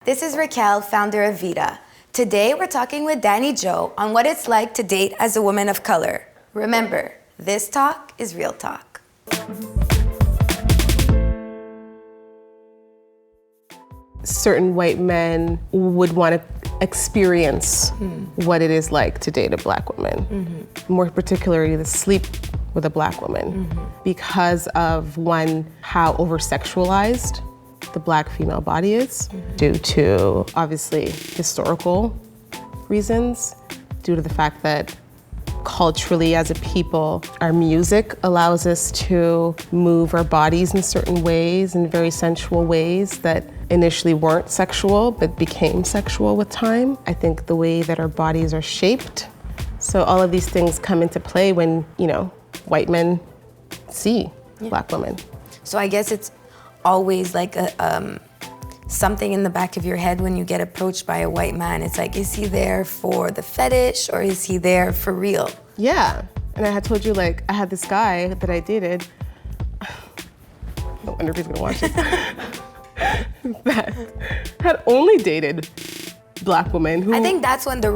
this is Raquel, founder of Viita. Today we're talking with Dani-Jo on what it's like to date as a woman of color. Remember, this talk is real talk. Certain white men would want to experience what it is like to date a black woman, more particularly to sleep with a black woman, because of one, how over-sexualized the black female body is, due to obviously historical reasons, due to the fact that culturally as a people, our music allows us to move our bodies in certain ways, in very sensual ways that initially weren't sexual, but became sexual with time. I think the way that our bodies are shaped. So all of these things come into play when, you know, white men see black women. So I guess it's always like a something in the back of your head when you get approached by a white man. It's like, is he there for the fetish or is he there for real? Yeah, and I had told you, like, I had this guy that I dated, I wonder if he's gonna watch this, that had only dated black women who... I think that's when the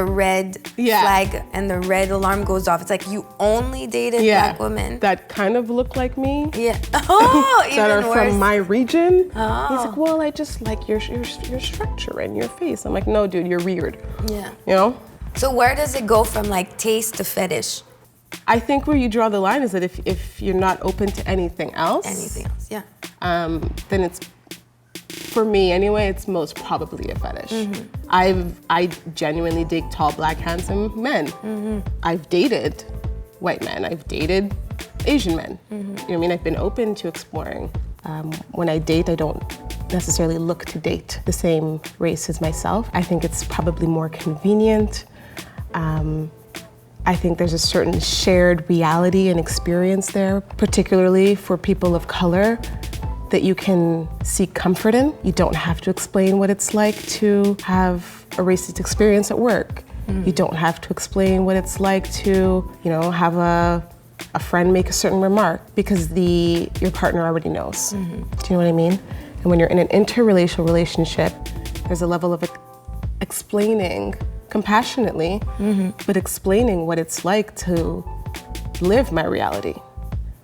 red flag and the red alarm goes off. It's like, you only dated black women. That kind of look like me. Yeah. Oh, even that are worse. from my region. Oh. He's like, well, I just like your structure and your face. I'm like, no, dude, you're weird. Yeah. You know? So where does it go from like taste to fetish? I think where you draw the line is that if you're not open to anything else. Yeah. Then it's, for me anyway, it's most probably a fetish. I genuinely dig tall, black, handsome men. I've dated white men. I've dated Asian men. You know what I mean? I've been open to exploring. When I date, I don't necessarily look to date the same race as myself. I think it's probably more convenient. I think there's a certain shared reality and experience there, particularly for people of color, that you can seek comfort in. You don't have to explain what it's like to have a racist experience at work. You don't have to explain what it's like to, you know, have a friend make a certain remark, because your partner already knows. Do you know what I mean? And when you're in an interracial relationship, there's a level of explaining compassionately, but explaining what it's like to live my reality.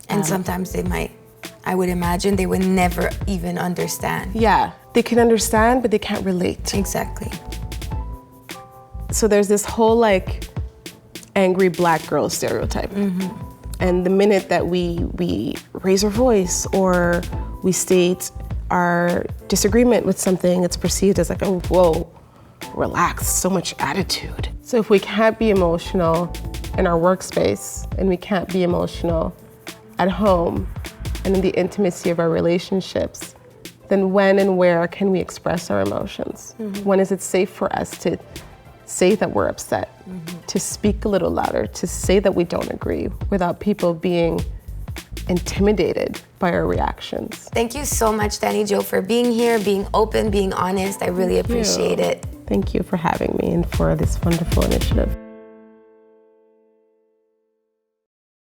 And sometimes they might, I would imagine they would never even understand. Yeah, they can understand, but they can't relate. Exactly. So there's this whole like angry black girl stereotype. And the minute that we raise our voice or we state our disagreement with something, it's perceived as like, oh, whoa, relax, so much attitude. So if we can't be emotional in our workspace and we can't be emotional at home and in the intimacy of our relationships, then when and where can we express our emotions? When is it safe for us to say that we're upset, to speak a little louder, to say that we don't agree without people being intimidated by our reactions? Thank you so much, Dani-Jo, for being here, being open, being honest. I really appreciate it. Thank you for having me and for this wonderful initiative.